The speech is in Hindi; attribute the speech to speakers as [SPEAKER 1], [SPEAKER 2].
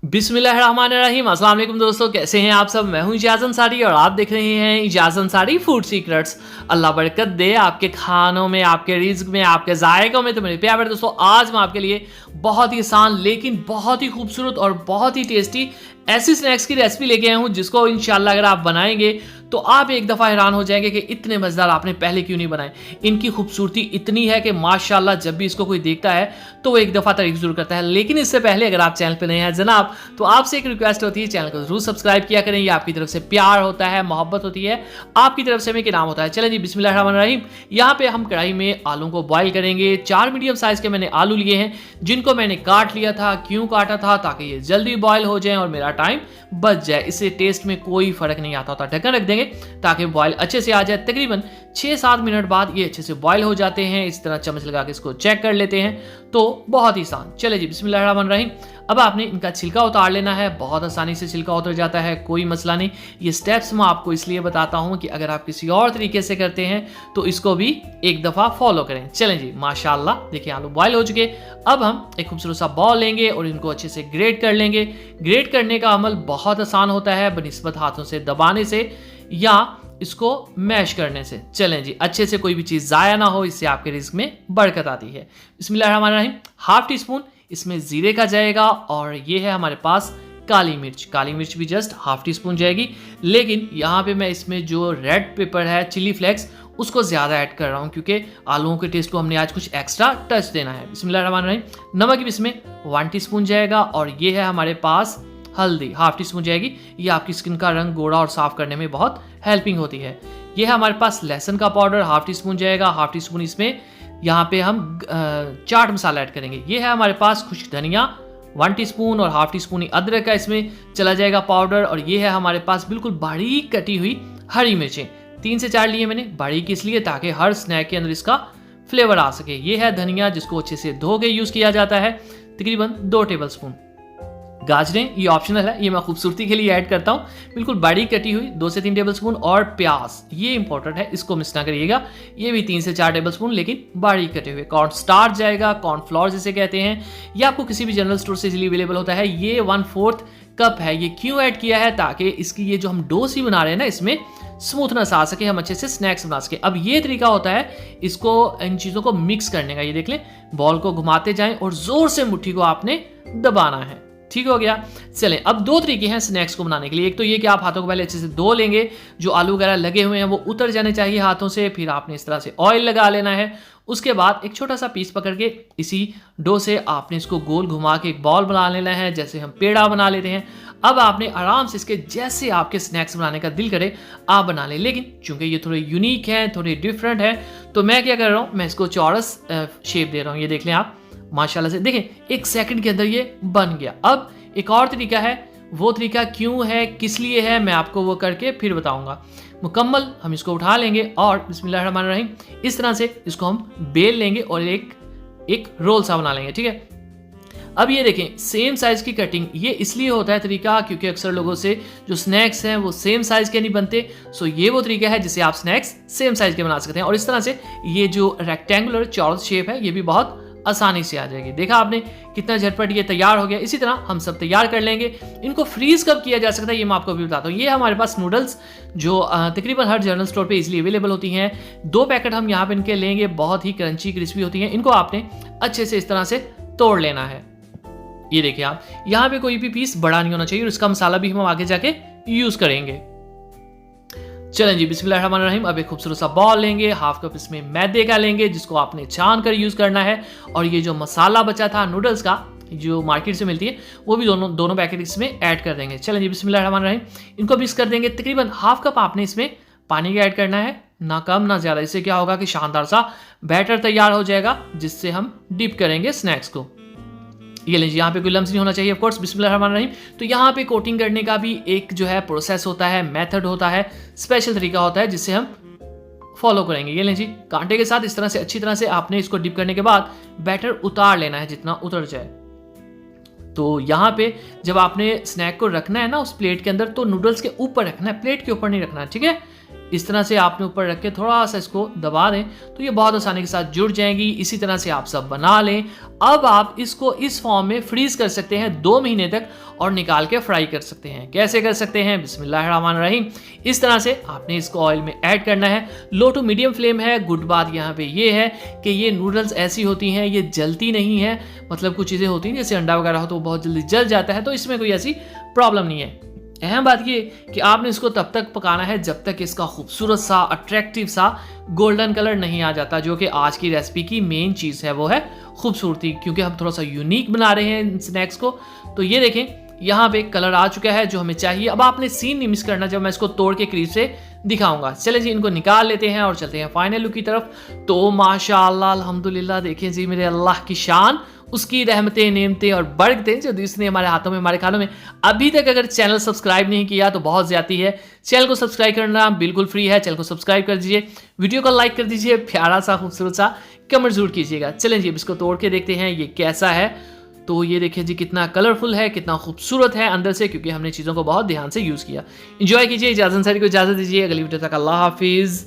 [SPEAKER 1] बिस्मिल्लाहिर्रहमानिर्रहीम। अस्सलाम वालेकुम दोस्तों, कैसे हैं आप सब। मैं हूं इजाज़ अंसारी और आप देख रहे हैं इजाज़ अंसारी फूड सीक्रेट्स। अल्लाह बरकत दे आपके खानों में, आपके रिज्क में, आपके जायकों में। तो मेरे प्यारे दोस्तों, आज मैं आपके लिए बहुत ही आसान लेकिन बहुत ही खूबसूरत और बहुत ही टेस्टी ऐसी स्नैक्स की रेसिपी लेके आया हूं जिसको इंशाल्लाह अगर आप बनाएंगे तो आप एक दफ़ा हैरान हो जाएंगे कि इतने मज़ेदार आपने पहले क्यों नहीं बनाए। इनकी खूबसूरती इतनी है कि माशाल्लाह जब भी इसको कोई देखता है तो वो एक दफ़ा तारीफ जरूर करता है। लेकिन इससे पहले अगर आप चैनल पर नए हैं जनाब, तो आपसे एक रिक्वेस्ट होती है, चैनल को जरूर सब्सक्राइब किया करें। ये आपकी तरफ से प्यार होता है, मोहब्बत होती है, आपकी तरफ से हमें इनाम होता है। चलें जी, बिस्मिल्लाहिर्रहमानिर्रहीम। यहाँ पे हम कढ़ाई में आलू को बॉईल करेंगे। 4 मीडियम साइज़ के मैंने आलू लिए हैं जिनको मैंने काट लिया था। क्यों काटा था? ताकि ये जल्दी बॉयल हो जाए और मेरा टाइम बच जाए। इससे टेस्ट में कोई फर्क नहीं आता होता। ढक्कन रख देंगे ताकि बॉयल अच्छे से आ जाए। तकरीबन 6-7 मिनट बाद ये अच्छे से बॉयल हो जाते हैं। इस तरह चम्मच लगा के इसको चेक कर लेते हैं। तो बहुत ही आसान। चले जी, बिस्मिल्लाहिर्रहमानिर्रहीम। अब आपने इनका छिलका उतार लेना है। बहुत आसानी से छिलका उतर जाता है, कोई मसला नहीं। ये स्टेप्स मैं आपको इसलिए बताता हूं कि अगर आप किसी और तरीके से करते हैं तो इसको भी एक दफ़ा फॉलो करें। चलें जी, माशाल्लाह देखिए आलू बॉयल हो चुके। अब हम एक खूबसूरत सा बॉल लेंगे और इनको अच्छे से ग्रेट कर लेंगे। ग्रेट करने का अमल बहुत आसान होता है बनिस्बत हाथों से दबाने से या इसको मैश करने से। चलें जी, अच्छे से कोई भी चीज़ ज़ाया ना हो, इससे आपके रिस्क में बरकत आती है। बिस्मिल्लाहिर्रहमानिर्रहीम। हाफ टी स्पून इसमें ज़ीरे का जाएगा और ये है हमारे पास काली मिर्च। काली मिर्च भी जस्ट हाफ टी स्पून जाएगी, लेकिन यहाँ पे मैं इसमें जो रेड पेपर है, चिली फ्लेक्स, उसको ज़्यादा ऐड कर रहा हूँ क्योंकि आलूओं के टेस्ट को हमने आज कुछ एक्स्ट्रा टच देना है। बिस्मिल्लाहिर्रहमानिर्रहीम। नमक भी इसमें 1 टी स्पून जाएगा और ये है हमारे पास हल्दी, हाफ टी स्पून जाएगी। ये आपकी स्किन का रंग गोरा और साफ करने में बहुत हेल्पिंग होती है। ये है हमारे पास लहसुन का पाउडर, हाफ टी स्पून जाएगा। हाफ टी स्पून इसमें यहाँ पे हम चाट मसाला ऐड करेंगे। ये है हमारे पास खुश्क धनिया 1 टीस्पून और हाफ टी स्पून अदरक का इसमें चला जाएगा पाउडर। और ये है हमारे पास बिल्कुल बारीक कटी हुई हरी मिर्चें। 3 से 4 लिए मैंने, बारीक इसलिए ताकि हर स्नैक के अंदर इसका फ्लेवर आ सके। ये है धनिया जिसको अच्छे से धो के यूज़ किया जाता है, तकरीबन 2 टेबल स्पून। गाजरें ये ऑप्शनल है, ये मैं खूबसूरती के लिए ऐड करता हूँ, बिल्कुल बारीक कटी हुई 2 से 3 टेबल स्पून। और प्याज ये इंपॉर्टेंट है, इसको मिस ना करिएगा, ये भी 3 से 4 टेबल स्पून लेकिन बारीक कटे हुए। कॉर्न स्टार्च जाएगा, कॉर्नफ्लोर जिसे कहते हैं, ये आपको किसी भी जनरल स्टोर से इजीली अवेलेबल होता है। ये 1/4 कप है। ये क्यों ऐड किया है? ताकि इसकी ये जो हम डो सी बना रहे हैं ना, इसमें स्मूथनेस आ सके, हम अच्छे से स्नैक्स बना सके। अब ये तरीका होता है इसको, इन चीज़ों को मिक्स करने का। ये देख लें, बॉल को घुमाते जाएं और जोर से मुट्ठी को आपने दबाना है। ठीक हो गया। चलें, अब 2 तरीके हैं स्नैक्स को बनाने के लिए। एक तो ये कि आप हाथों को पहले अच्छे से धो लेंगे, जो आलू वगैरह लगे हुए हैं वो उतर जाने चाहिए हाथों से। फिर आपने इस तरह से ऑयल लगा लेना है। उसके बाद एक छोटा सा पीस पकड़ के इसी डो से आपने इसको गोल घुमा के एक बॉल बना लेना है, जैसे हम पेड़ा बना लेते हैं। अब आपने आराम से इसके जैसे आपके स्नैक्स बनाने का दिल करे आप बना लें, लेकिन चूंकि ये थोड़े यूनिक हैं, थोड़े डिफरेंट है, तो मैं क्या कर रहा हूँ, मैं इसको चौरस शेप दे रहा हूँ। ये देख लें आप, माशाल्लाह से देखें 1 सेकंड के अंदर ये बन गया। अब एक और तरीका है, वो तरीका क्यों है, किस लिए है, मैं आपको वो करके फिर बताऊंगा। मुकम्मल हम इसको उठा लेंगे और बिस्मिल्लाहिर्रहमानिर्रहीम इस तरह से इसको हम बेल लेंगे और एक रोल सा बना लेंगे। ठीक है। अब ये देखें, सेम साइज की कटिंग, ये इसलिए होता है तरीका क्योंकि अक्सर लोगों से जो स्नैक्स हैं वो सेम साइज के नहीं बनते। सो ये वो तरीका है जिससे आप स्नैक्स सेम साइज के बना सकते हैं। और इस तरह से ये जो रेक्टेंगुलर चौरस शेप है ये भी बहुत आसानी से आ जाएगी। देखा आपने कितना झटपट ये तैयार हो गया। इसी तरह हम सब तैयार कर लेंगे। इनको फ्रीज कब किया जा सकता है ये मैं आपको अभी बताता हूँ। ये हमारे पास नूडल्स जो तकरीबन हर जनरल स्टोर पे इजीली अवेलेबल होती हैं। 2 पैकेट हम यहाँ पे इनके लेंगे, बहुत ही क्रंची क्रिस्पी होती हैं। इनको आपने अच्छे से इस तरह से तोड़ लेना है। ये देखिए आप, यहाँ पे कोई भी पीस बड़ा नहीं होना चाहिए और इसका मसाला भी हम आगे जाके यूज करेंगे। चलें जी, बिस्मिल्लाहिर्रहमानिर्रहीम। अब एक खूबसूरत सा बॉल लेंगे, हाफ कप इसमें मैदे का लेंगे जिसको आपने छान कर यूज़ करना है। और ये जो मसाला बचा था नूडल्स का, जो मार्केट से मिलती है, वो भी दोनों पैकेट इसमें ऐड कर देंगे। चलें जी, बिस्मिल्लाहिर्रहमानिर्रहीम। इनको मिक्स कर देंगे। तकरीबन हाफ कप आपने इसमें पानी का ऐड करना है, ना कम ना ज़्यादा। इससे क्या होगा कि शानदार सा बैटर तैयार हो जाएगा जिससे हम डिप करेंगे स्नैक्स को। ये लीजिए, यहाँ पे कोई लम्स नहीं होना चाहिए ऑफ कोर्स। बिस्मिल्लाहिर्रहमानिर्रहीम। तो यहाँ पे कोटिंग करने का भी एक जो है प्रोसेस होता है, मेथड होता है, स्पेशल तरीका होता है जिससे हम फॉलो करेंगे। ये लीजिए, कांटे के साथ इस तरह से अच्छी तरह से आपने इसको डिप करने के बाद बैटर उतार लेना है जितना उतर जाए। तो यहाँ पे जब आपने स्नैक को रखना है ना उस प्लेट के अंदर, तो नूडल्स के ऊपर रखना है, प्लेट के ऊपर नहीं रखना है। ठीक है, इस तरह से आपने ऊपर रख के थोड़ा सा इसको दबा दें तो ये बहुत आसानी के साथ जुड़ जाएंगी। इसी तरह से आप सब बना लें। अब आप इसको इस फॉर्म में फ्रीज कर सकते हैं 2 महीने तक और निकाल के फ्राई कर सकते हैं। कैसे कर सकते हैं? बिस्मिल्लाहिर्रहमानिर्रहीम। इस तरह से आपने इसको ऑयल में ऐड करना है। लो टू मीडियम फ्लेम है। गुड बात यहाँ पे ये है कि ये नूडल्स ऐसी होती हैं, ये जलती नहीं है। मतलब कुछ चीज़ें होती हैं जैसे अंडा वगैरह हो तो वो बहुत जल्दी जल जाता है, तो इसमें कोई ऐसी प्रॉब्लम नहीं है। अहम बात ये कि आपने इसको तब तक पकाना है जब तक इसका खूबसूरत सा अट्रैक्टिव सा गोल्डन कलर नहीं आ जाता, जो कि आज की रेसिपी की मेन चीज़ है, वो है खूबसूरती। क्योंकि हम थोड़ा सा यूनिक बना रहे हैं इन स्नैक्स को। तो ये देखें यहाँ पे कलर आ चुका है जो हमें चाहिए। अब आपने सीन नहीं मिस करना जब मैं इसको तोड़ के करीब से दिखाऊंगा। चले जी इनको निकाल लेते हैं और चलते हैं फाइनल लुक की तरफ। तो माशाअल्लाह अल्हम्दुलिल्लाह, देखें जी मेरे अल्लाह की शान, उसकी रहमतें नेमतें और बरकतें जो इसने हमारे हाथों में हमारे खानों में। अभी तक अगर चैनल सब्सक्राइब नहीं किया तो बहुत ज्यादा है। चैनल को सब्सक्राइब करना बिल्कुल फ्री है। चैनल को सब्सक्राइब कर दीजिए, वीडियो को लाइक कर दीजिए, प्यारा सा खूबसूरत सा कमेंट जरूर कीजिएगा। चलें जी अब इसको तोड़ के देखते हैं ये कैसा है। तो ये देखिए जी कितना कलरफुल है, कितना खूबसूरत है अंदर से, क्योंकि हमने चीज़ों को बहुत ध्यान से यूज़ किया। एंजॉय कीजिए। इजाज़त अंसारी को इजाज़त दीजिए। अगली वीडियो तक अल्लाह हाफिज़।